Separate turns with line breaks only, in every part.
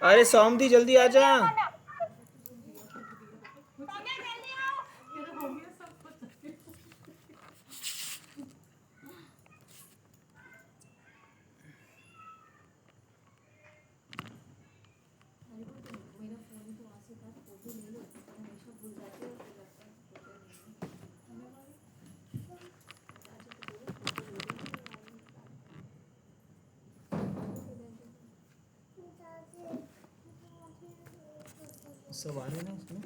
अरे सौमदी जल्दी आ जा। सब आ रहे ना इसमें।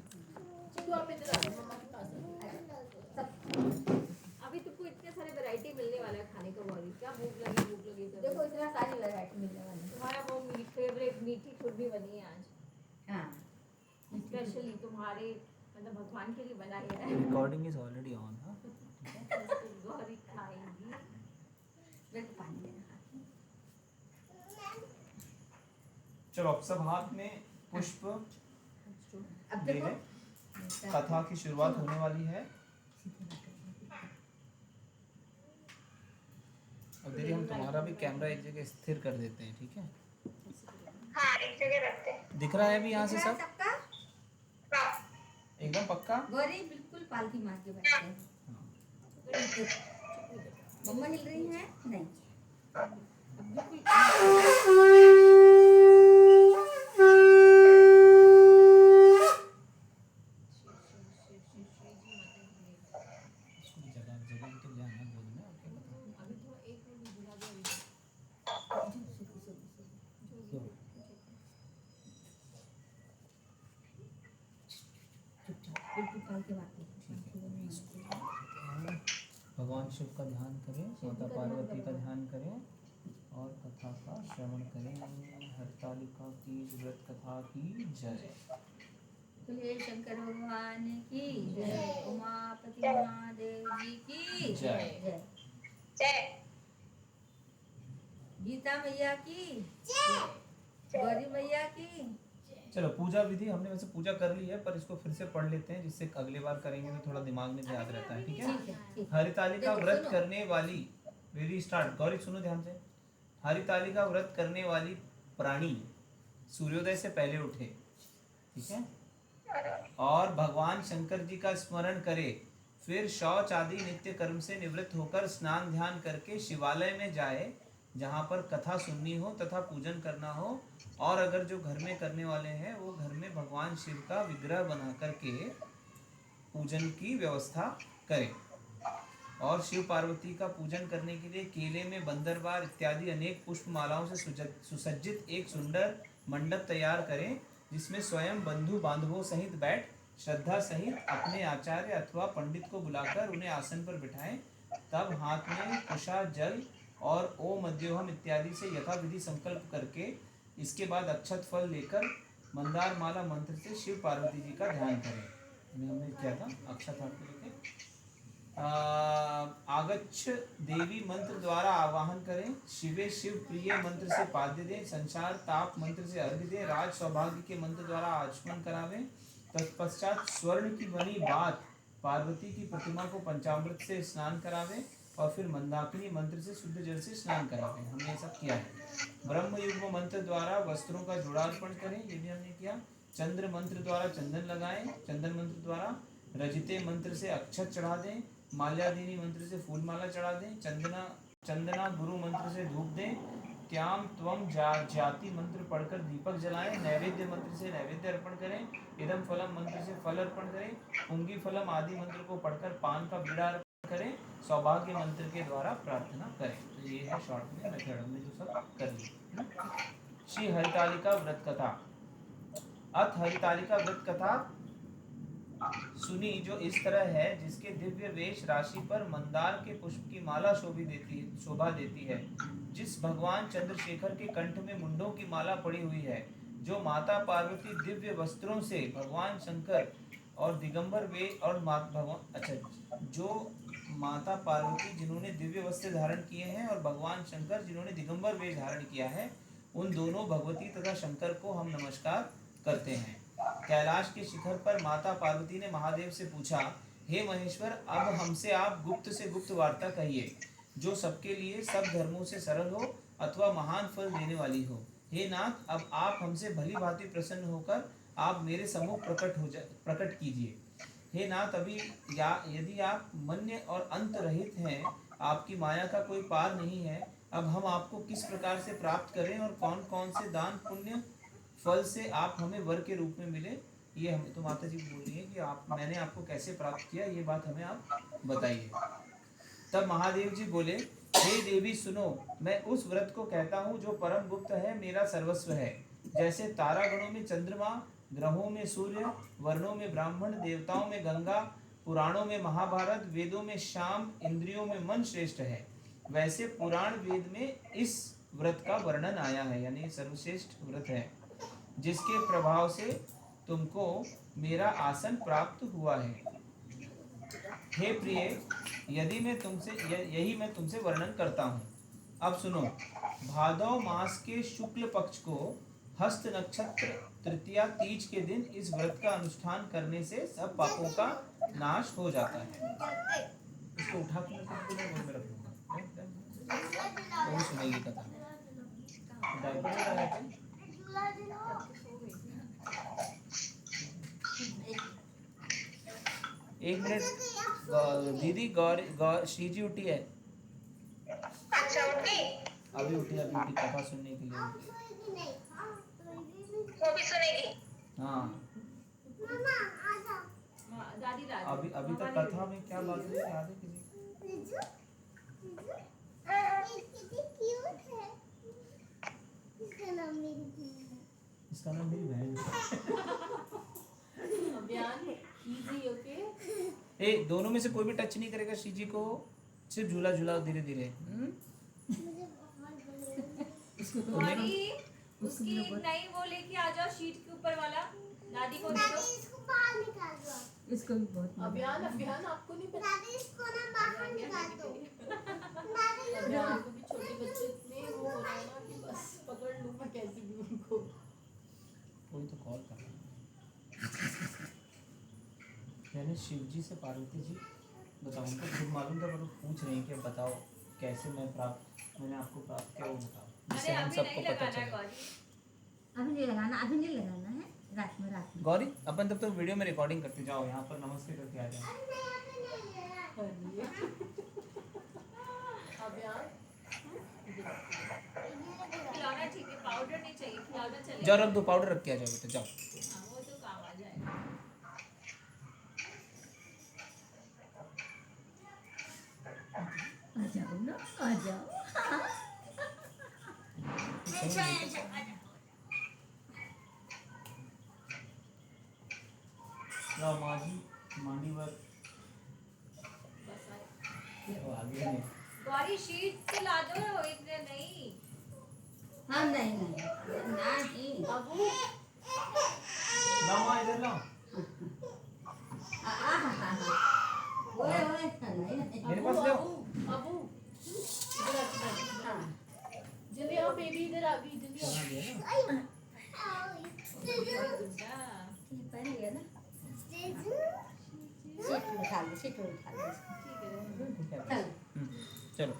अभी तुमको इतने सारे वैरायटी मिलने वाला है खाने का। बोली क्या भूख लगी देखो इतना सारी वैरायटी मिलने वाली है। तुम्हारा वो फेवरेट मीठी खुरबी बनी है आज। हाँ स्पेशली तुम्हारे मतलब भगवान के लिए बनाई है।
Recording is already on. हाँ
गौरी खाएंगी। मेरे को पानी देना।
चलो अब सब हाथ में पुष्प ले लें। कथा की शुरुआत होने वाली है। और दीदी हम तुम्हारा भी कैमरा एक जगह स्थिर कर देते हैं, ठीक है?
हाँ एक जगह रखते हैं।
दिख रहा है अभी यहाँ से सब
हाँ
एकदम पक्का?
गौरी बिल्कुल पालथी मार के बैठे हैं। मम्मा हिल रही है नहीं। अब
भगवान शिव का ध्यान करें, माता पार्वती का ध्यान करें और कथा का श्रवण करें। हरतालिका की व्रत कथा की जय।
बोलिए शंकर भगवान की जय। उमापति महादेव जी की
जय।
जय।
गीता मैया की जय। गौरी मैया की।
चलो पूजा विधि हमने वैसे पूजा कर ली है, पर इसको फिर से पढ़ लेते हैं जिससे अगले बार करेंगे तो थोड़ा दिमाग में याद रहता है, ठीक है? हरितालिका व्रत करने वाली, रेडी स्टार्ट। गौरी सुनो ध्यान से। हरितालिका व्रत करने वाली प्राणी सूर्योदय से पहले उठे, ठीक है, और भगवान शंकर जी का स्मरण करे, फिर शौच आदि नित्य कर्म से निवृत्त होकर स्नान ध्यान करके शिवालय में जाए जहाँ पर कथा सुननी हो तथा पूजन करना हो। और अगर जो घर में करने वाले हैं वो घर में भगवान शिव का विग्रह बना करके पूजन की व्यवस्था करें। और शिव पार्वती का पूजन करने के लिए केले में बंदरवार इत्यादि अनेक पुष्प मालाओं से सुसज्जित एक सुंदर मंडप तैयार करें, जिसमें स्वयं बंधु बांधवों सहित बैठ श्रद्धा सहित अपने आचार्य अथवा पंडित को बुलाकर उन्हें आसन पर बिठाएं। तब हाथ में कुशा जल और ओम मध्योहम इत्यादि से यथा विधि संकल्प करके इसके बाद अक्षत फल लेकर मंदार माला मंत्र से शिव पार्वती जी का ध्यान करें। हमने किया था अक्षत हाथ में लेके आगच्छ देवी मंत्र द्वारा आवाहन करें। शिवे शिव प्रिय मंत्र से पाद्य दें। संसार ताप मंत्र से अर्घ्य दें। राज सौभाग्य के मंत्र द्वारा आचमन करावें। तत्पश्चात स्वर्ण की बनी बात पार्वती की प्रतिमा को पंचामृत से स्नान करावें और फिर मंदाकिनी मंत्र से शुद्ध जल से स्नान करावें। हमने सब किया है। ब्रह्म युग्म मंत्र द्वारा वस्त्रों का जुड़ार्पण करें, ये भी हमने किया। चंद्र मंत्र द्वारा चंदन लगाएं। चंदन मंत्र द्वारा रजते मंत्र से अक्षत चढ़ा दें। माल्यादीनी मंत्र से फूलमाला चढ़ा दें। चंदना गुरु मंत्र से धूप दें। त्याम त्वम जाति मंत्र पढ़कर दीपक जलाएं। नैवेद्य मंत्र से नैवेद्य अर्पण करें। इदम फलम मंत्र से फल अर्पण करें। पुंगी फलम आदि मंत्र को पढ़कर पान का बीड़ा अर्पण करें। सौभाग्य मंत्र के द्वारा प्रार्थना करें। तो ये है शॉर्ट में मेथड, हमने जो सब कर लिया। श्री हरितालिका व्रत कथा। अथ हरितालिका व्रत कथा सुनी जो इस तरह है, जिसके दिव्य वेश राशि पर मंदार के पुष्प की माला शोभा देती है, जिस भगवान चंद्रशेखर के कंठ में मुंडों की माला पड़ी हुई है, जो माता पार्वती दिव्य वस्त्रों से भगवान शंकर और दिगंबर वे और जो माता पार्वती जिन्होंने दिव्य वस्त्र धारण किए हैं और भगवान शंकर जिन्होंने दिगंबर वेश धारण किया है, उन दोनों भगवती तथा शंकर को हम नमस्कार करते हैं। कैलाश के शिखर पर माता पार्वती ने महादेव से पूछा, हे महेश्वर, अब हमसे आप गुप्त से गुप्त वार्ता कहिए। जो सबके लिए सब धर्मों से सरल हो अथवा महान फल देने वाली हो। हे नाथ, अब आप हमसे भली भांति प्रसन्न होकर आप मेरे सम्मुख प्रकट कीजिए। हे नाथ, अभी यदि आप मन्य और अंत रहित हैं, आपकी माया का कोई पार नहीं है, अब हम आपको किस प्रकार से प्राप्त करें और कौन कौन से दान पुण्य फल से आप हमें वर के रूप में मिले। ये हमें तो माता जी बोल रही है कि मैंने आपको कैसे प्राप्त किया, ये बात हमें आप बताइए। तब महादेव जी बोले, हे देवी सुनो, मैं उस व्रत को कहता हूँ जो परम गुप्त है, मेरा सर्वस्व है। जैसे तारागणों में चंद्रमा, ग्रहों में सूर्य, वर्णों में ब्राह्मण, देवताओं में गंगा, पुराणों में महाभारत, वेदों में शाम, इंद्रियों में मन श्रेष्ठ है, वैसे पुराण वेद में इस व्रत का वर्णन आया है, यानी सर्वश्रेष्ठ व्रत है, जिसके प्रभाव से तुमको मेरा आसन प्राप्त हुआ है। हे प्रिय, यही मैं तुमसे वर्णन करता हूँ। अब सुनो, भादव मास के शुक्ल पक्ष को हस्त नक्षत्र तृतीया तीज के दिन इस व्रत का अनुष्ठान करने से सब पापों का नाश हो जाता है। इसको उठा के मैं रख दूंगा, वो सुनेगी कथा। एक मिनट दीदी, श्री जी उठी है।
अच्छा उठी?
अभी उठी कथा सुनने के लिए।
वो भी सुनेगी?
हाँ।
दादी
अभी तक कथा में क्या बात हुई याद है किसी? इसका नाम मेरी बहन है। ए, दोनों में से कोई भी टच नहीं करेगा श्री जी को, सिर्फ झूला झूला धीरे धीरे।
उसकी नई वो लेके आ जाओ, शीट के ऊपर वाला दादी को दे दो।
इसको बाहर निकाल दो।
इसको भी बहुत
अभियान आपको नहीं पता?
दादी इसको ना बाहर निकाल दो। दादी
अभियान को भी छोटे बच्चे इतने वो हो रहा है ना कि बस पकड़ लूं मैं कैसे भी उनको।
कोई तो कॉल कर रहा है, यानी शिव जी से पार्वती जी। बताओ, उनको खुद मालूम था, पर वो पूछ रहे हैं कि बताओ कैसे मैंने आपको प्राप्त किया, वो बताओ, जिससे हम सबको पता चले।
अभी नहीं लगाना है, रात में
गौरी, अपन तब तक वीडियो में रिकॉर्डिंग करते जाओ, यहाँ पर नमस्ते करके आ जाओ।
खिलौना ठीक है, पाउडर नहीं चाहिए, खिलौना चलेगा।
जाओ, रख दो, पाउडर रख के आ जाओ, तो जाओ।
हाँ, वो तो काम आ जाएगा।
आ जाओ ना, आ जाओ।
गौरी शीट से ला दो, इतने नहीं।
हाँ नहीं
अबू
इधर लाओ। मेरे पास ले आओ।
अबू जल्दी आओ बेबी, इधर आ भी जल्दी आओ।
चलो,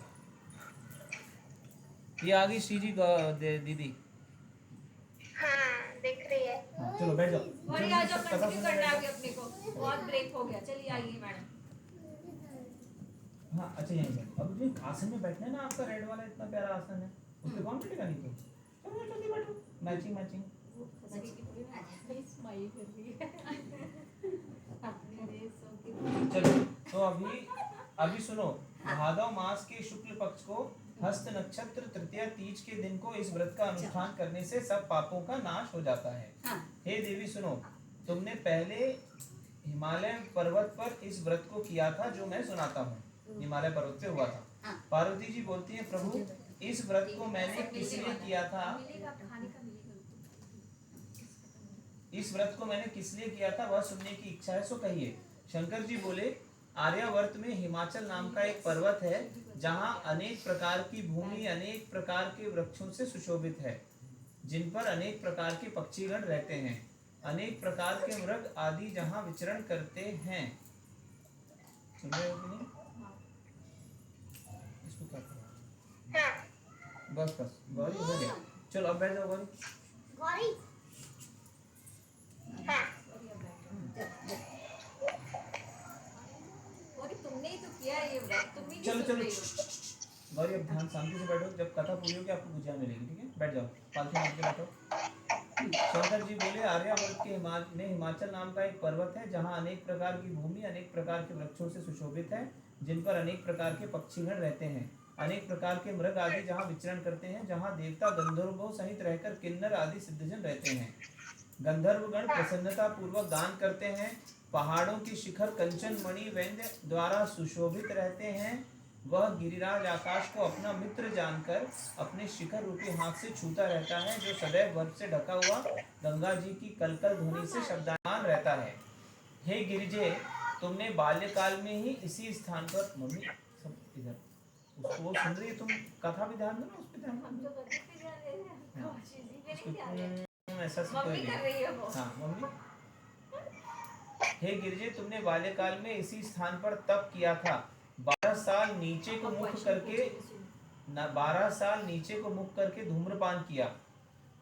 ये आ गई श्री जी दीदी।
हाँ दिख रही है।
हाँ, चलो बैठ जाओ।
गौरी आ जाओ, कंटिन्यू करना है अभी अपने को, बहुत ब्रेक हो गया। चलिए आइए मैडम।
हाँ अच्छा, यहीं से अब जो आसन में बैठना है ना, आपका रेड वाला इतना प्यारा आसन है, उस पे कौन बैठेगा? नहीं तो चलो जल्दी बैठो, मैचिंग।
स्माइल कर रही है।
चलो, तो अभी सुनो, भादव मास के शुक्ल पक्ष को हस्त नक्षत्र तृतीया तीज के दिन को इस व्रत का अनुष्ठान करने से सब पापों का नाश हो जाता है। हे देवी सुनो, तुमने पहले हिमालय पर्वत पर इस व्रत को किया था, जो मैं सुनाता हूँ। हिमालय पर्वत पे हुआ था। पार्वती जी बोलती है, प्रभु इस व्रत को मैंने किस लिए किया था? इस व्रत को मैंने किस लिए किया था, वह सुनने की इच्छा है, सो कहिए। शंकर जी बोले, आर्यावर्त में हिमाचल नाम का एक पर्वत है, जहाँ अनेक प्रकार की भूमि अनेक प्रकार के वृक्षों से सुशोभित है, जिन पर अनेक प्रकार के पक्षीगण रहते हैं, अनेक प्रकार के मृग आदि जहाँ विचरण करते हैं। सुन रहे हो कि नहीं? इसको बस बस गौरी हो गया। चलो अब बैठ जाओ गौरी।
गौरी
हाँ
और तुमने ही तो किया ये व्रत, तुम ही नहीं
चलो
सुन
चलो
रही हो।
गौरी अब ध्यान शांति से बैठो। जब कथा पूरी होगी आपको गुजिया मिलेगी, ठीक है? बैठ जाओ, पालथी मार के बैठो। शंकर जी बोले, आर्यावर्त के हिमाचल नाम का एक पर्वत है जहाँ अनेक प्रकार की भूमि अनेक प्रकार के वृक्षों से सुशोभित है, जिन पर अनेक प्रकार के पक्षीगण रहते हैं, अनेक प्रकार के मृग आदि जहाँ विचरण करते हैं, जहाँ देवता गंधर्वों सहित रहकर किन्नर आदि सिद्धजन रहते हैं। गंधर्वगण प्रसन्नता पूर्वक गान करते हैं। पहाड़ों के शिखर कंचन मणि वेंद्य द्वारा सुशोभित रहते हैं। वह गिरिराज आकाश को अपना मित्र जानकर अपने शिखर रूपी हाथ से छूता रहता है, जो सदैव बर्फ से ढका हुआ गंगा जी की कलकल ध्वनि से शब्दायमान रहता है। हे गिरिजे, तुमने बाल्यकाल में ही इसी स्थान पर, मम्मी सब इधर, उसको वो सुन रही है, तुम कथा भी ध्यान दो ना, उस पर ध्यान
हम
दो।
तो कभी भी ध्यान दे रहे हैं, कोशिश ही पे नहीं ध्यान दे रहे।
ऐसा कोई
मम्मी कर
नहीं।
रही है वो।
हाँ मम्मी। हे गिरिजे, तुमने बाल्यकाल में इसी स्थान पर तप किया था। 12 साल नीचे को मुख करके 12 साल नीचे को मुख करके धूम्रपान किया।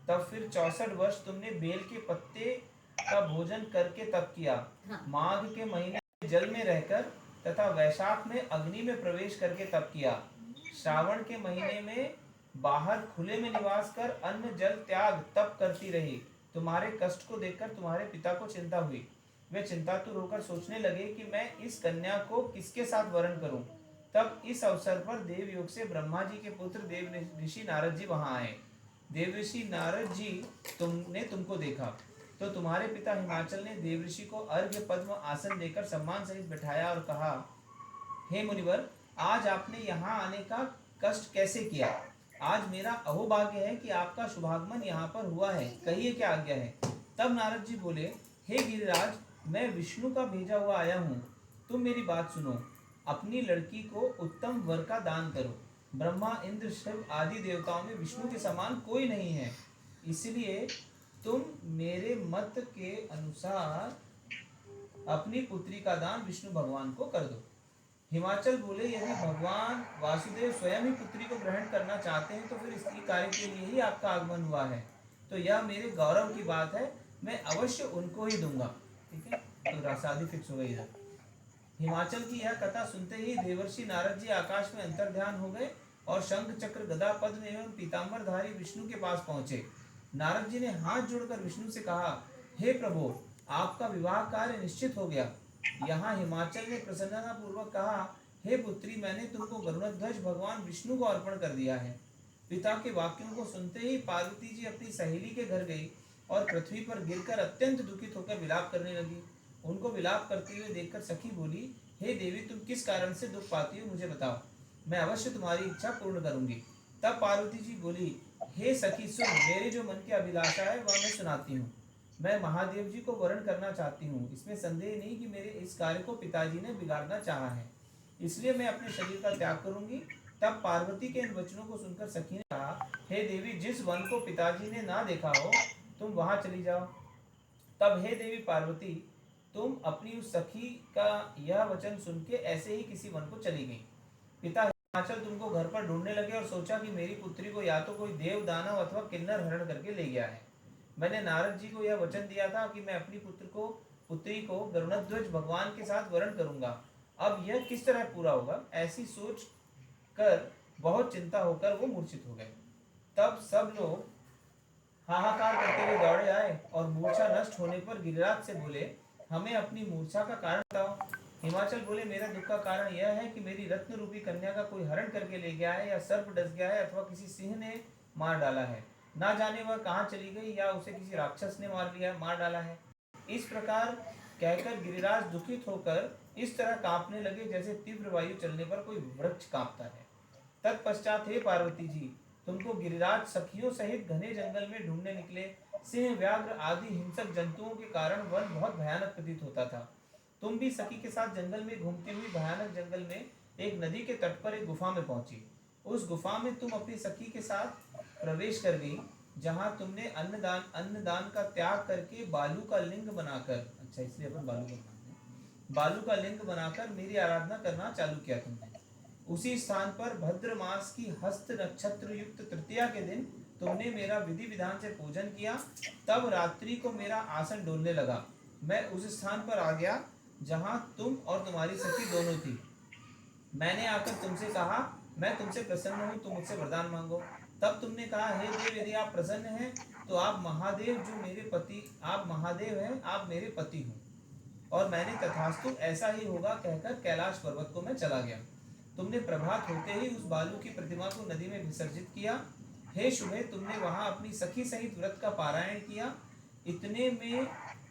तब फिर 64 वर्ष तुमने बेल के पत्ते का भोजन करके तप किया। माघ के महीने में जल में रहकर तथा वैशाख में अग्नि में प्रवेश करके तप किया। श्रावण के महीने में बाहर खुले में निवास कर अन्न जल त्याग तप करती रही। तुम्हारे कष्ट को देखकर तुम्हारे पिता को चिंता हुई। वे चिंतातुर होकर सोचने लगे कि मैं इस कन्या को किसके साथ वरण करूं। तब इस अवसर पर देवयोग से ब्रह्मा जी के पुत्र देव ऋषि नारद जी वहां आए। देव ऋषि नारद जी तुमको देखा तो तुम्हारे पिता हिमाचल ने देव ऋषि को अर्घ्य पद्म आसन देकर सम्मान सहित बिठाया और कहा, हे मुनिवर, आज आपने यहाँ आने का कष्ट कैसे किया? आज मेरा अहोभाग्य है कि आपका शुभागमन यहाँ पर हुआ है, कहिए क्या आज्ञा है? तब नारद जी बोले, हे गिरिराज, मैं विष्णु का भेजा हुआ आया हूँ। तुम मेरी बात सुनो। अपनी लड़की को उत्तम वर का दान करो। ब्रह्मा, इंद्र, शिव आदि देवताओं में विष्णु के समान कोई नहीं है, इसलिए तुम मेरे मत के अनुसार अपनी पुत्री का दान विष्णु भगवान को कर दो। हिमाचल बोले, यदि भगवान वासुदेव स्वयं ही पुत्री को ग्रहण करना चाहते हैं तो फिर इसी कार्य के लिए ही आपका आगमन हुआ है, तो यह मेरे गौरव की बात है, मैं अवश्य उनको ही दूंगा। ठीक है, तो शादी फिक्स हो गई इधर। हिमाचल की यह कथा सुनते ही देवर्षि नारद जी आकाश में अंतर्ध्यान हो गए और शंख चक्र गदा पद्म एवं पीताम्बरधारी विष्णु के पास पहुंचे। नारद जी ने हाथ जोड़कर विष्णु से कहा, हे प्रभु, आपका विवाह कार्य निश्चित हो गया। यहाँ हिमाचल ने प्रसन्नता पूर्वक कहा, हे पुत्री, मैंने तुमको गरुड़ध्वज भगवान विष्णु को अर्पण कर दिया है। पिता के वाक्यों को सुनते ही पार्वती जी अपनी सहेली के घर गई और पृथ्वी पर गिरकर अत्यंत दुखित होकर विलाप करने लगी। उनको विलाप करते हुए देखकर सखी बोली, हे देवी, तुम किस कारण से दुख पाती हो, मुझे बताओ, मैं अवश्य तुम्हारी इच्छा पूर्ण करूंगी। तब पार्वती जी बोली, हे सखी सुन, मेरे जो मन की अभिलाषा है वह मैं सुनाती हूँ। मैं महादेव जी को वरण करना चाहती हूँ। इसमें संदेह नहीं कि मेरे इस कार्य को पिताजी ने बिगाड़ना चाहा है, इसलिए मैं अपने शरीर का त्याग करूंगी। तब पार्वती के इन वचनों को सुनकर सखी ने कहा, हे देवी, जिस वन को पिताजी ने ना देखा हो तुम वहां चली जाओ। तब हे देवी पार्वती, तुम अपनी उस सखी का यह वचन सुन के ऐसे ही किसी वन को चली गई। पिता हिमाचल तुमको घर पर ढूंढने लगे और सोचा कि मेरी पुत्री को या तो कोई देव, दानव अथवा किन्नर हरण करके ले गया है। मैंने नारद जी को यह वचन दिया था कि मैं अपनी पुत्री को गरुड़ध्वज भगवान के साथ वरण करूंगा। अब यह किस तरह पूरा होगा, ऐसी सोच कर बहुत चिंता होकर वो मूर्छित हो गए। तब सब लोग हाहाकार करते हुए दौड़े आए और मूर्छा नष्ट होने पर गिरिराज से बोले, हमें अपनी मूर्छा का कारण बताओ। हिमाचल बोले, मेरा दुख का कारण यह है कि मेरी रत्न रूपी कन्या का कोई हरण करके ले गया है, या सर्प डस गया है, अथवा किसी सिंह ने मार डाला है। ना जाने वह कहाँ चली गई, या उसे किसी राक्षस ने मार डाला है। इस प्रकार कहकर गिरिराज दुखित होकर इस तरह कांपने लगे जैसे तीव्र वायु चलने पर कोई वृक्ष कांपता है। तत्पश्चात हे पार्वती जी, तुमको गिरिराज सखियों सहित घने जंगल में ढूंढने निकले। सिंह, व्याघ्र आदि हिंसक जंतुओं के कारण वन बहुत भयानक प्रतीत होता था। तुम भी सखी के साथ जंगल में घूमती हुई भयानक जंगल में एक नदी के तट पर एक गुफा में पहुंची। उस गुफा में तुम अपनी सखी के साथ प्रवेश कर गई, जहां तुमने अन्नदान का त्याग करके बालू का लिंग बनाकर, अच्छा इसलिए अपन बालू का लिंग बनाकर मेरी आराधना करना चालू किया तुमने। उसी स्थान पर भद्र मास की हस्त नक्षत्र युक्त तृतीया के दिन तुमने मेरा विधि विधान से पूजन किया। तब रात्रि को मेरा आसन डोलने लगा। मैं उस स्थान पर आ गया जहां तुम और तुम्हारी सखी दोनों थी। मैंने आकर तुमसे कहा, मैं तुमसे प्रसन्न हूँ, तुम मुझसे वरदान मांगो। तब तुमने कहा, हे देव, यदि आप प्रसन्न हैं तो आप महादेव हैं, आप मेरे पति हो। और मैंने तथास्तु ऐसा ही होगा कहकर कैलाश पर्वत को मैं चला गया। तुमने प्रभात होते ही उस बालू की प्रतिमा को नदी में विसर्जित किया। हे शुभे, तुमने वहां अपनी सखी सहित व्रत का पारायण किया। इतने में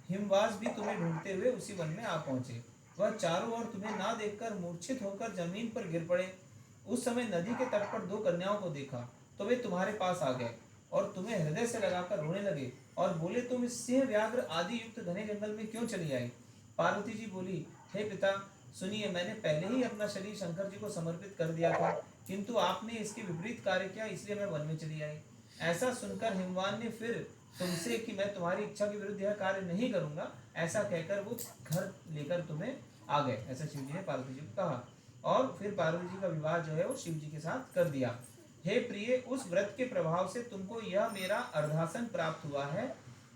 हिमवास भी तुम्हें ढूंढते हुए उसी वन में आ पहुंचे। वह चारों ओर तुम्हें ना देखकर मूर्छित होकर जमीन पर गिर पड़े। उस समय नदी के तट पर 2 कन्याओं को देखा तो वे तुम्हारे पास आ गए और तुम्हें हृदय से लगाकर रोने लगे और बोले, तुम इस सिंह व्याघ्र आदि युक्त घने जंगल में क्यों चली आई? पार्वती जी बोली, हे पिता, सुनिए, मैंने पहले ही अपना शरीर शंकर जी को समर्पित कर दिया था, किंतु आपने इसके विपरीत कार्य किया, इसलिए मैं वन में चली आई। ऐसा सुनकर हिमवान ने फिर तुमसे कि मैं तुम्हारी इच्छा के विरुद्ध यह कार्य नहीं करूंगा, ऐसा कहकर वो घर लेकर तुम्हें आ गए। ऐसा शिव जी ने पार्वती जी को कहा और फिर पार्वती जी का विवाह जो है वो शिव जी के साथ कर दिया। हे प्रिय, उस व्रत के प्रभाव से तुमको यह मेरा अर्धासन प्राप्त हुआ है।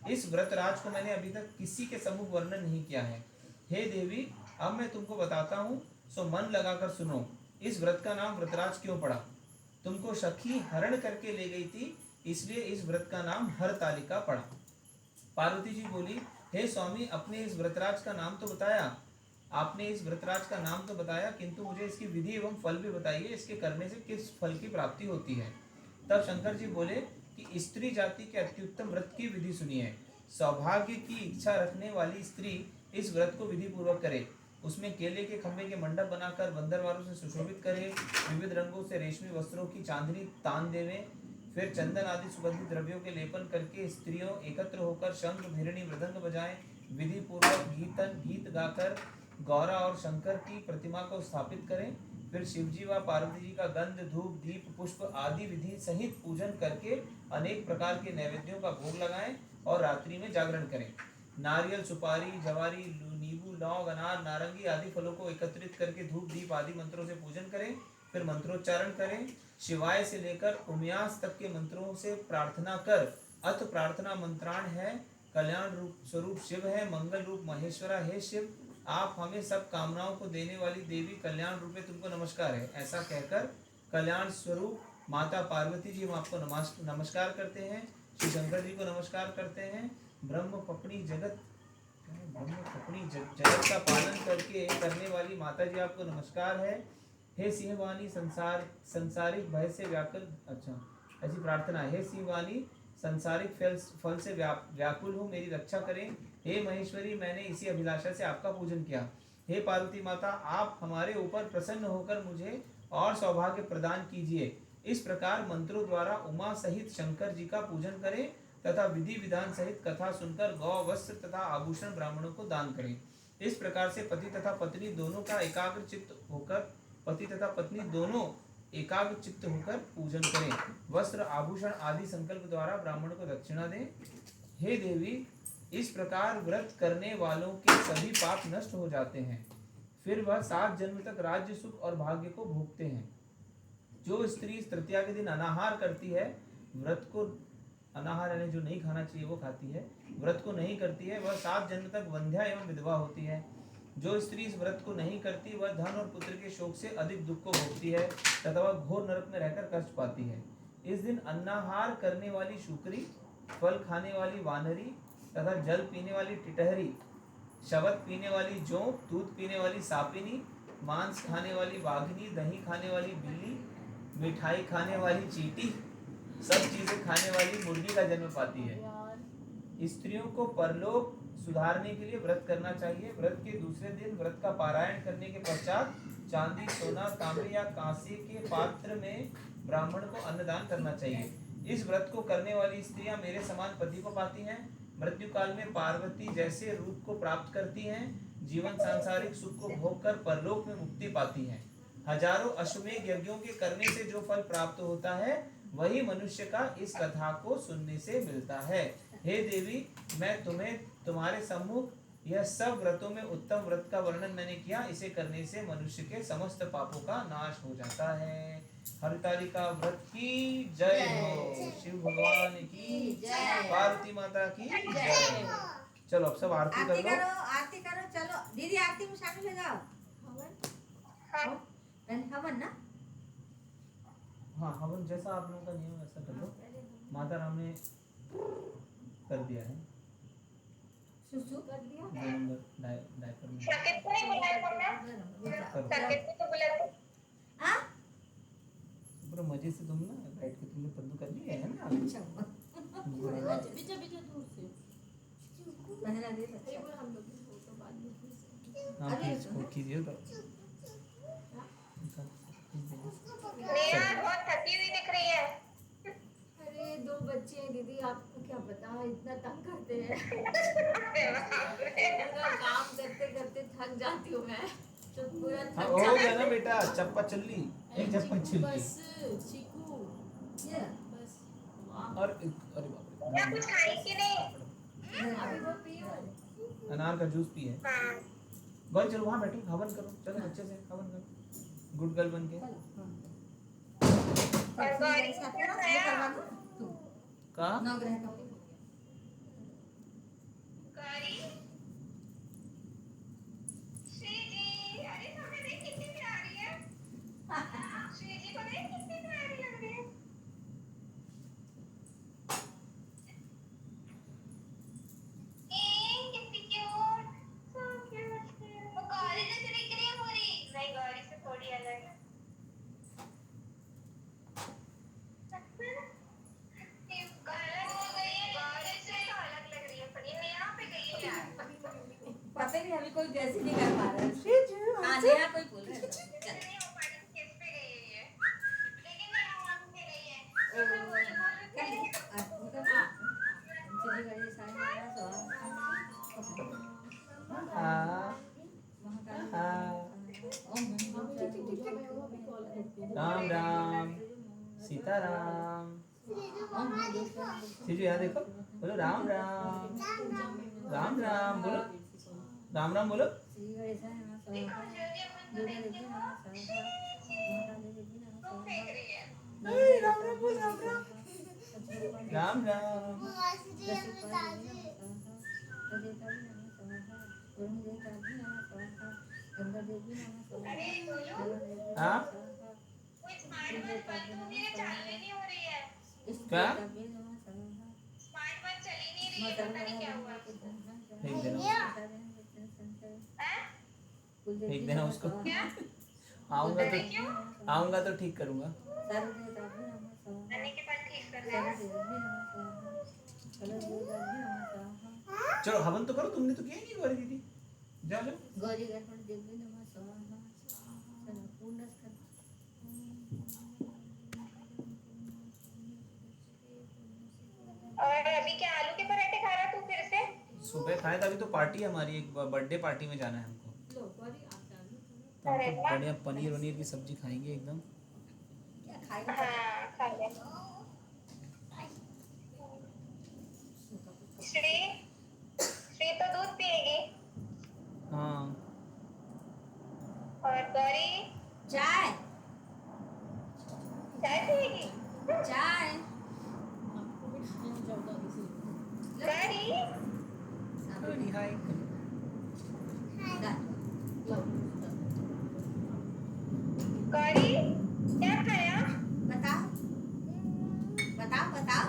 इस व्रत राज को मैंने अभी तक किसी के सम्मुख वर्णन नहीं किया है। हे देवी, अब मैं तुमको बताता हूँ, सो मन लगाकर सुनो। इस व्रत का नाम व्रतराज क्यों पड़ा? तुमको सखी हरण करके ले गई थी, इसलिए इस व्रत का नाम हरतालिका पड़ा। पार्वती जी बोली, हे स्वामी, अपने इस व्रतराज का नाम तो बताया, आपने इस व्रतराज का नाम तो बताया, किंतु मुझे इसकी विधि एवं फल भी बताइए, इसके करने से किस फल की प्राप्ति होती है। तब शंकर जी बोले कि स्त्री जाति के अत्युत्तम व्रत की विधि सुनिए। सौभाग्य की इच्छा रखने वाली स्त्री इस व्रत को विधि पूर्वक करे। उसमें केले के खंभे के मंडप बनाकर बंदरवारों से सुशोभित करे, विविध रंगों से रेशमी वस्त्रों की चांदनी तान देवे, फिर चंदन आदि सुगंधित द्रव्यों के लेपन करके स्त्रियों एकत्र होकर शंख, भैरणी, मृदंग बजाएं, विधि पूर्वक गीत गाकर गौरा और शंकर की प्रतिमा को स्थापित करें। फिर शिवजी व पार्वती जी का गंध, धूप, दीप, पुष्प आदि विधि सहित पूजन करके अनेक प्रकार के नैवेद्यों का भोग लगाएं और रात्रि में जागरण करें। नारियल, सुपारी, जवारी, नींबू, लौंग, अनार, नारंगी आदि फलों को एकत्रित करके धूप, दीप आदि मंत्रों से पूजन करें। फिर मंत्रोच्चारण करें। शिवाय से लेकर उम्यास तक के मंत्रों से प्रार्थना कर, अथ प्रार्थना मंत्राण है, कल्याण रूप स्वरूप शिव है, मंगल रूप महेश्वरा, हे शिव, आप हमें सब कामनाओं को देने वाली देवी, कल्याण रूपे तुमको नमस्कार है। ऐसा कहकर कल्याण स्वरूप माता पार्वती जी हम आपको नमस्कार करते हैं, श्री शंकर जी को नमस्कार करते हैं। ब्रह्म पपड़ी जगत का पालन करने वाली माता जी आपको नमस्कार है। हे सिंहवाणी, संसारिक भय से व्याकुल, ऐसी प्रार्थना है, हे सिंहवाणी, संसारिक फल से व्याकुल हूँ, मेरी रक्षा करें। हे महेश्वरी, मैंने इसी अभिलाषा से आपका पूजन किया। हे पार्वती माता, आप हमारे ऊपर प्रसन्न होकर मुझे और सौभाग्य प्रदान कीजिए। इस प्रकार मंत्रों द्वारा उमा सहित शंकर जी का पूजन करें तथा विधि विधान सहित कथा सुनकर गौ, वस्त्र तथा आभूषण ब्राह्मणों को दान करें। इस प्रकार से पति तथा पत्नी दोनों एकाग्र चित्त होकर पूजन करें। वस्त्र, आभूषण आदि संकल्प द्वारा ब्राह्मण को दक्षिणा दें। हे देवी, इस प्रकार व्रत करने वालों के सभी पाप नष्ट हो जाते हैं। फिर वह 7 जन्म तक राज्य, सुख और भाग्य को भोगते हैं। जो स्त्री तृतीया के दिन अनाहार करती है, व्रत को अनाहार यानी जो नहीं खाना चाहिए वो खाती है, व्रत को नहीं करती है, वह 7 जन्म तक वंध्या एवं विधवा होती है। जो स्त्री इस व्रत को नहीं करती, वह धन और पुत्र के शोक से अधिक दुख को भोगती है तथा वह घोर नरक में रहकर कष्ट पाती है। इस दिन अन्नाहार करने वाली शुक्री, फल खाने वाली वानरी तथा जल पीने वाली टिटहरी, शबद पीने वाली जोंक, दूध पीने वाली सापिनी, मांस खाने वाली वाघिनी, दही खाने वाली बिल्ली, मिठाई खाने वाली चींटी, सब चीजें खाने वाली मुर्गी का जन्म पाती है। स्त्रियों को परलोक सुधारने के लिए व्रत करना चाहिए। व्रत के दूसरे दिन व्रत का पारायण करने के पश्चात चांदी, सोना, तांबे या कांसे के पात्र में ब्राह्मण को अन्नदान करना चाहिए। इस व्रत को करने वाली स्त्रियां मेरे समान पति को पाती हैं, मृत्यु काल में पार्वती जैसे रूप को प्राप्त करती हैं, जीवन सांसारिक सुख को भोग कर परलोक में मुक्ति पाती हैं। हजारों अश्वमेध यज्ञों के करने से जो फल प्राप्त होता है, वही मनुष्य का इस कथा को सुनने से मिलता है। हे देवी, मैं तुम्हें तुम्हारे सम्मुख यह सब व्रतों में उत्तम व्रत का वर्णन मैंने किया। इसे करने से मनुष्य के समस्त पापों का नाश हो जाता है। हरतालिका व्रत की जय हो। शिव भगवान की
जय।
पार्वती माता की जय। चलो अब सब आरती
आरती
कर
करो,
लो।
आरती करो, चलो दीदी आरती में शामिल हो जाओ।
हाँ
हवन ना?
हाँ हवन जैसा आप लोगों का नियम वैसा कर लो। माता राम ने कर दिया है।
सुसु कर दिया।
2 नंबर डायपर में
साकेत को नहीं बुलाया मम्मी साकेत को तो बुलाया
हाँ?
पूरा मजे से तुम ना बैठ के तुमने पद्दू कर लिए है ना।
अच्छा
बिचा बिचा दूर से
पहला दे
अरे वो हम लोग की फोटो बाद में फिर से
हाँ
अरे
प्लीज कीजिए तो।
नेहा बहुत थकी हुई दिख रही है।
अरे 2 बच्चे हैं दीदी, आपको क्या पता इतना तंग करते हैं। पूरा काम करते करते थक जाती हूँ मैं, तो पूरा
हाँ
थक
हो
जाती
गया ना बेटा। चप्पा चल्ली एक चप्पा
चिकू
चल्ली
बस चिकू
ये
बस वाह।
और अरे बाप
क्या कुछ खाई कि नहीं?
अभी वो पियो।
रे अनार का जूस पी है।
हाँ
गौरी चलो वहाँ बैठो हवन करो। चलो अच्छे से हवन करो गुड गर्ल बन के।
और गौरी
ये
क्या
करवा
खाया?
दो तू
का
नवग्रह का
गौरी श्री जी अरे हमें देख कितनी प्यारी है। श्री जी को देख कितनी प्यारी लग रही है। कितनी क्यूट सो क्यूट। वो गौरी जैसी दिख रही है पूरी। नहीं गौरी से थोड़ी अलग है। ये अलग हो गई है। गौरी से तो अलग लग रही है पर ये नेहा पे गई है यार।
पता नहीं अभी कोई गैस ही नहीं कर पा रहा है। हाँ नेहा कोई बोल रहा है चल।
नहीं हो पा रही किस पे गई है ये। लेकिन नेहा वहाँ पे गई है। ये कोई बोल
कर ली आरती कर चली गई सारी माला सो
हाँ हाँ। राम राम सीताराम। सीजू यहाँ देखो बोलो राम राम। राम राम बोलो। राम राम बोलो।
फेंक रही है।
राम राम।
अरे बोलो
हाँ
कोई स्मार्ट बस बंद हो गई है चालू ही नहीं हो रही है।
क्या
स्मार्ट बस चली नहीं रही है पता नहीं क्या हुआ उसको।
फेंक देना
हैं?
फेंक देना उसको।
क्या?
आऊंगा तो ठीक करूंगा।
नन्ही के पास ठीक कर देना।
चलो हवन तो करो। तुमने तो किया ही नहीं गौरी दीदी। जाओ जाओ।
गौरी गणपति देवी नमः स्वाहा चलो पूर्ण कर
और अभी क्या आलू के पराठे खा रहा तू फिर से?
सुबह खाए था। अभी तो पार्टी है हमारी। एक बर्थडे पार्टी में जाना है हमको।
लो गौरी आप डालो।
तो हम तो बढ़िया पनीर वनीर की सब्जी खाएंगे एकदम।
क्या खाएगा
हाँ खा ले। श्री श्री तो दूध पिएगी
हाँ
और गौरी
चाय
चाय पिएगी।
चाय
आपको भी टाइम ज्यादा इसी
गौरी
गौरी हाय।
लो
गौरी क्या खाया?
बताओ बताओ बताओ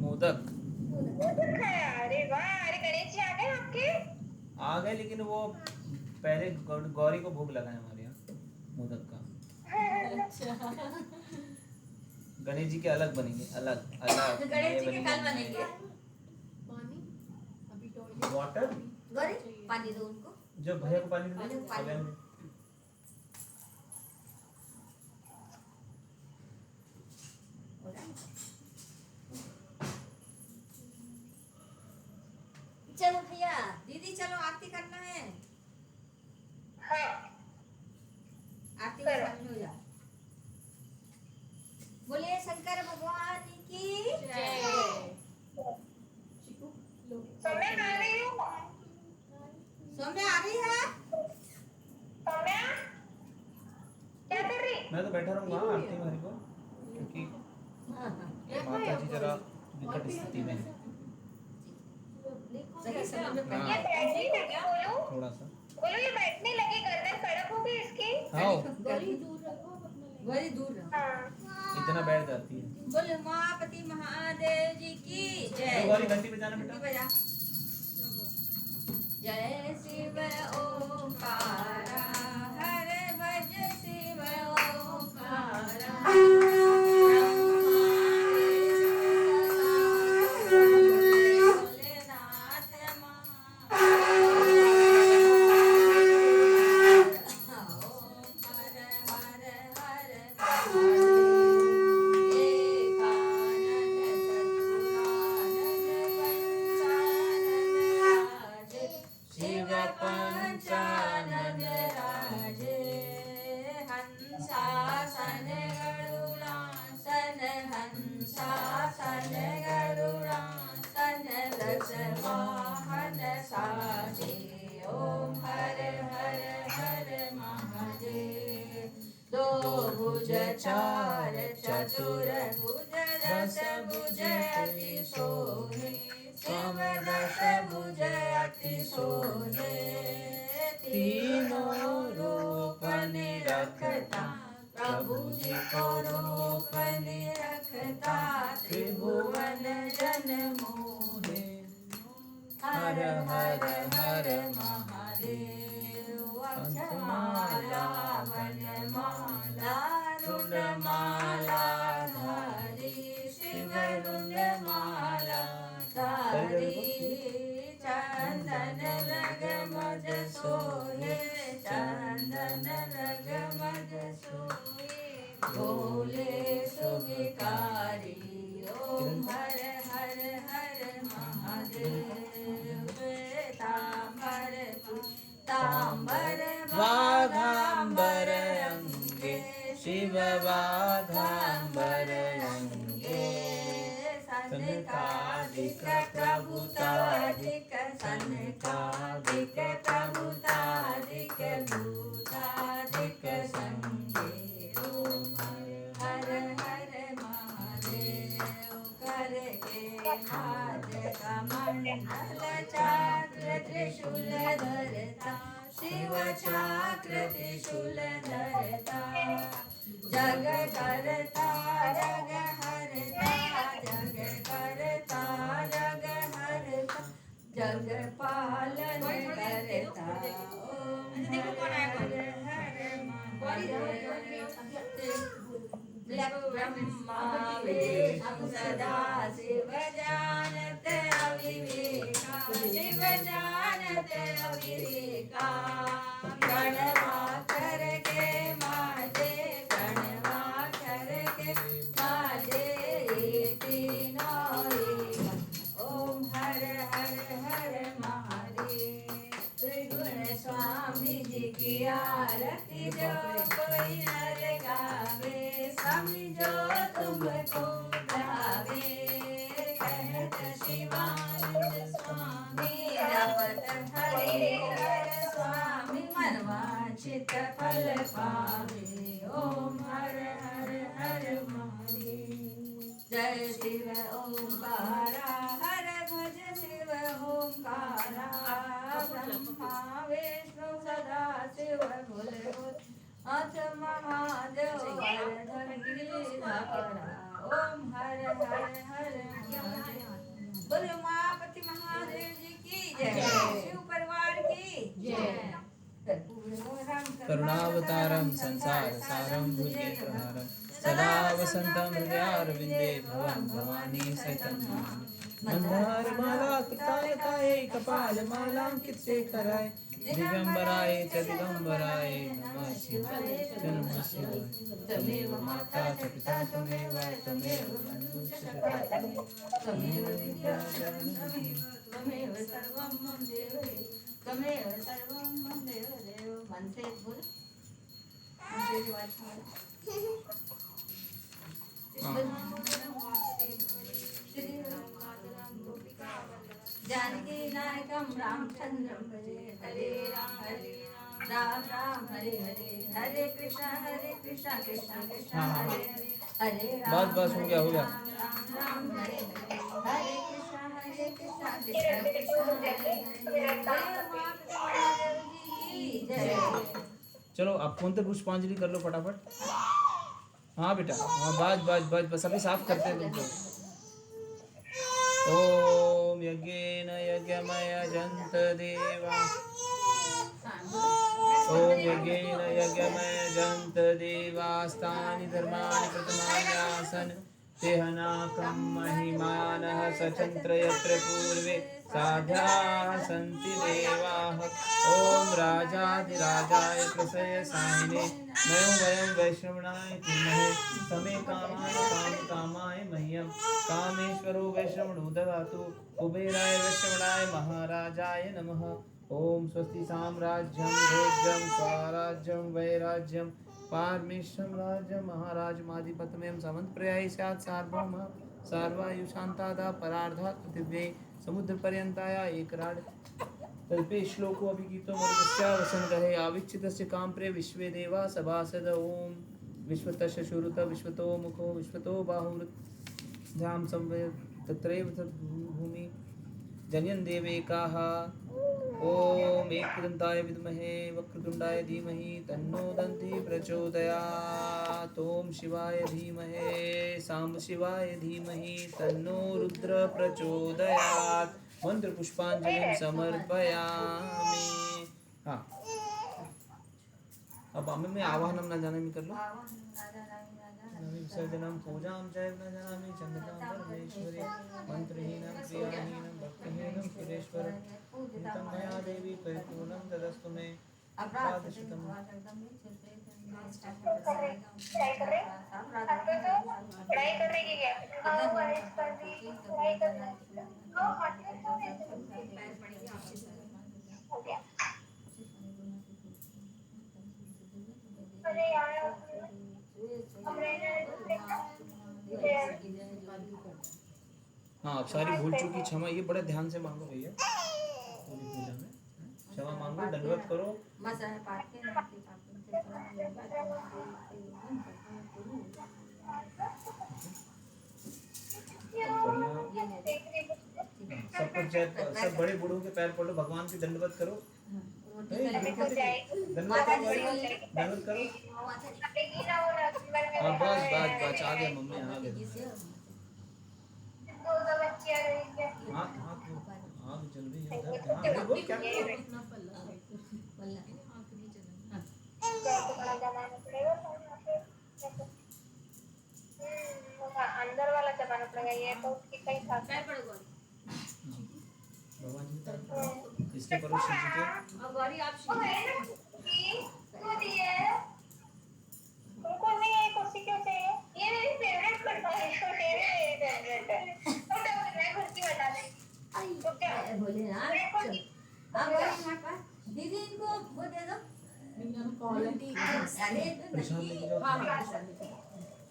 मोदक
मोदक खाया। अरे वाह अरे गणेश जी आ गए आपके?
आ गए लेकिन वो पहले गौरी को भोग लगा है हमारे यहाँ मोदक का।
अच्छा
गणेश जी के अलग बनेंगे। अलग अलग
गणेश जी के कल बनेंगे
पानी अभी टॉयलेट
वाटर
गौरी पानी दो उनको
जो भैया को पानी दे
भैया
दो।
को पानी
अगेन
दो। चलो भैया दीदी चलो आरती करना है
हाँ
आरती में शामिल हो जाओ बोलिए शंकर भगवान की
जय चिकू लो
तो मैं खा रही हूँ।
बैठा रहूंगा आरती में हरिको, क्योंकि माता जी जरा विकट स्थिति में है
सही समय में
हाँ।
ये बैठने लगी बोलो
थोड़ा सा।
बोलो, ये बैठने लगी, गर्दन कड़क हो गई इसकी।
हाँ
बड़ी दूर रहो।
हाँ
इतना बैठ जाती है।
बोल उमापति महादेव जी की जय।
गौरी घंटी बजाना बेटा।
बजा। जय शिव ओंकारा हर भज शिव ओंकारा भोलेनाथ शिव पंचानन राजे हंसासन गरुड़ासन हंसासन गरुड़ासन दश वाहन साजे ओम हर हर हर महादेव। दो भुज चार चतुर भुज दस भुज अति शोभे शिव दश भुज अति शोभे। तीनों रूप निरखता प्रभु जी को रूप निरखता त्रिभुवन जन मोहे। हर हर हर महादेव। अक्षमाला वनमाला रुंडमाला धारी शिव रुंडमाला धारी। चंदन लग मज सोहे चंदन लग मज सोहे भोले सुविकारी ओम हर हर हर महादेव। तांबर वाघांबर अंगे शिव वाघांबर अंगे। सनकादिक प्रभुतादिक सनकादिक प्रभुतादिक भूतादिक संगे ओम हर हर महादेव। करके हाथ कमंडल चक्र त्रिशूल धरता शिव चक्र त्रिशूल धरता। जग करता जग हरता जग करता जग हरता जग पालन करता ओम हर हर महादेव। ब्रह्मा विष्णु सदा शिव जानत अविवेका शिव जानत अविवेका। प्रणवा करके माजे प्रणवा करके माजे तीनों एका। ओम हर हर हर महादेव। त्रिगुण स्वामी जी की आरती जो कोई नर गावे समझो तुमको गावे। कहत शिवानंद स्वामी जपत हरि हर स्वामी मनवांछित फल पावे ओम हर हर हर महादेव। जय शिव ओंकारा हर भज शिव ओंकारा। ब्रह्मा विष्णु सदा शिव बोले अथ महादेव धरी धारा ओम हर हर हर महादेव। बोले उमापति महादेव जी की जय। शिव परिवार की जय।
करुणावतारं संसार सारं भुजगेन्द्रहारं सदा वसन्तं हृदयारविन्दे भवं भवानी सहितं नमामि। मंदारमाला कृतालकायै कपालमालांकिते कराय दिगंबराय च दिगंबराय नमः शिवाय नमः शिवाय। तमेव माता च पिता तमेव तमेव बन्धुः च सखा तमेव विद्या
त्वमेव सर्वं मम देव त्वमेव सर्वं मम देव देव। मन से बोल तेरी बात जानकी नायकं रामचंद्रं भजे। हरे राम राम राम हरे हरे, हरे कृष्णा कृष्णा कृष्णा
हाँ, हाँ,
हरे
हाँ।
हरे, हरे राम
बस हो गया, हो गया।
राम राम हरे हरे, हरे कृष्णा कृष्णा कृष्णा हरे हरे। जय माता की जय।
चलो अब मंत्र पुष्पांजलि कर लो फटाफट। हाँ बेटा, हाँ बस अभी साफ करते हैं तुमको। ओम यज्ञेन यज्ञमय जंत देवा, ओम यज्ञेन यज्ञमय जंत देवास्तानि धर्माणि प्रथमान्यासन तेहनाकं महिमानः सचंत्र यत्र पूर्वे साध्याः सन्ति देवाः। ओम राजाधिराजाय कृषय साहिने नयो वयं वैश्रवणाय कुर्महे समे कामाय मह्यं कामेश्वरो वैश्रवणो ददातु। कुबेराय वैश्रवणाय महाराजाय नमः। ओम स्वस्ति साम्राज्यं भोज्यं स्वराज्यं वैराज्यं पारमेश्वरं राज्यं महाराजमाधिपत्यं समन्प्रयाय स्यात् सार्वभौम सर्वायुषान्तादा परार्धा पृथिव्यै समुद्रपर्यन्ताया एकराड कल्पे श्लोको अभिगीतो मरुतस्या वसन कहे आविच्चितस्य काम्प्रे विश्वे देवा सभासद। ओम विश्वतस्य शुरुत विश्वतो मुखो विश्वतो बाहुरुत ध्याम संवय तत्रैव तद्भूमि जनयन् देवेकाः। ओम एकदन्ताय विद्महे वक्रतुण्डाय धीमहि तन्नो दन्ति प्रचोदयात्। ओम शिवाय धीमहि साम्बशिवाय धीमहि तन्नो रुद्र प्रचोदयात्। मंत्र पुष्पांजलिं समर्पयामि। हाँ, अब मैं आवाहनम न जानामि कर लो। विसर्जनं पूजां च न जानामि चन्द्रतां परमेश्वरे मंत्रहीनं क्रियाहीनं भक्तिहीनं सुरेश्वर नितं मया देवी परिपूर्णं तदस्तु मे अपराधशतं।
पढ़ाई कर रही है हाँ बारिश कर रही पढ़ाई कर रही हो गया। अरे यार
हाँ, अब सारी भूल चूकी क्षमा, ये बड़े ध्यान से मांगो भैया पूरी पूजा में। क्षमा मांगो, दंडवत करो। सब कुछ सब बड़े बूढ़ों के पैर पड़ो, भगवान की दंडवत करो। दंडवत करो। हाँ बस आ गए मम्मी, आ गए। आग जल रही है उधर। वो क्या
अंदर वाला चबाना पड़ेगा ये तो उसकी कई था
भगवान जी इसके परो शिव जी के।
उनको नहीं है कुर्सी क्यों चाहिए? ये मेरी फेवरेट कुर्सी है, इसको मेरी फेवरेट है। तो मैं कुर्सी बता दे। तो क्या
बोले यार दीदी इनको वो दे दो।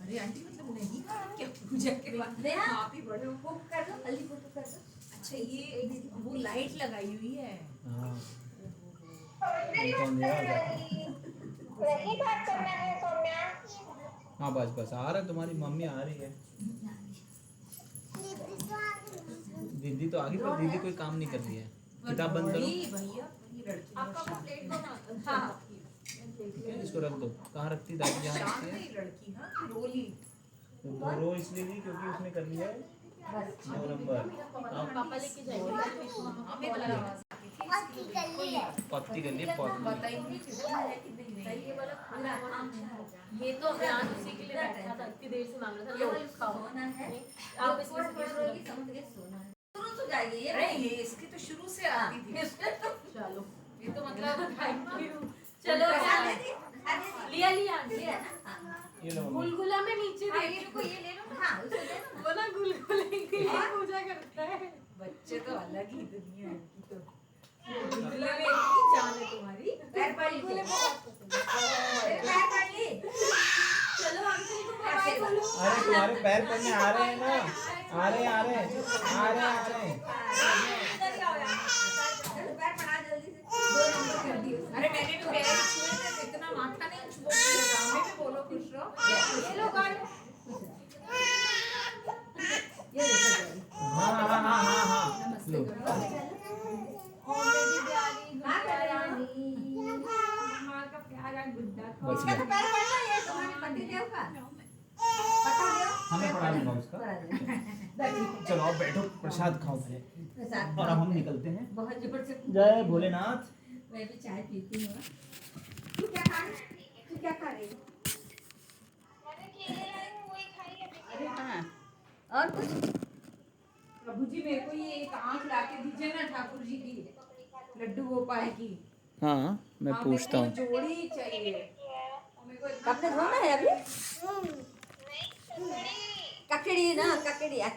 अरे आंटी मतलब नहीं क्या पूजा के बाद आप ही बड़े हो
कर दो हल्दी फोटो कर दो।
अच्छा ये वो लाइट लगाई हुई है।
वही बात करना है सोम्या।
हाँ बस आ रहा है, तुम्हारी मम्मी आ रही है। दीदी तो आगे, पर दीदी कोई काम नहीं कर रही है। किताब बंद करो
भैया
आपका प्लेट दो ना। हाँ
इसको रख दो। कहाँ रखती दादी? जहाँ रखती है
लड़की हाँ रोली
तो दो रो इसलिए दी क्योंकि उसने कर लिया है 2 नंबर।
पापा लेके जाएंगे।
पत्ती कर ली
पता ही नहीं कितना है कि नहीं
ये वाला पूरा ये तो अभियान उसी के लिए बैठा था, इतनी देर से मांग रहा था। लो खाओ।
सोना है
आप इसमें से
समझ गए सोना है शुरू तो जाएगी ये
अरे ये इसकी तो शुरू से आती थी।
चलो
ये तो मतलब थैंक यू।
चलो लिया
लिया
ये लो मम्मी।
गुलगुला में नीचे
हाँ,
देखिए।
ये ले लो हाँ उसे ले लो ना।
वो ना गुलगुले की पूजा करता है।
बच्चे तो अलग ही दुनिया है इनकी तो। गुलगुले में इतनी जान है तुम्हारी।
पैर पाली
गुलगुले बहुत पसंद है।
पैर पाली
चलो अंकल को बाय बोलो।
अरे तुम्हारे पैर पड़ने आ रहे हैं ना, आ रहे हैं।
इधर ही आओ यार पैर पड़ा जल्दी से 2 नंबर कर दिए
अरे मैंने भी पैर छुए थे तो इतना माथा नहीं छुओ हमें भी बोलो खुश रहो
ये लो कर
ये देखो
हाँ हाँ हाँ हाँ हाँ लो
ओ मेरी प्यारी गुड़िया रानी माँ का प्यारा गुड्डा
बस
इसका तो पैर पड़ना ये तुम्हारे पतिदेव का पता दो
हमें पढ़ा लूंगा उसका चलो आप बैठो प्रसाद खाओ पहले
प्रसाद
और अब हम निकलते हैं
बहुत जबरदस्त
जय भोलेनाथ
मैं भी चाय पीती हूँ तू क्या खा रही
मैंने केले लाई हूँ वही खाई अभी
अरे हाँ और कुछ
प्रभु जी मेरे को ये एक आँख ला के दीजिए ना ठाकुर जी की लड्डू गोपाल की
हाँ मैं
हाँ,
पूछता
मेरे
हूँ
को जोड़ी चाहिए और मेरे को इतना
कपड़े धोना है अभी
नहीं सुंदरी
ककड़ी ना ककड़ी अच्छा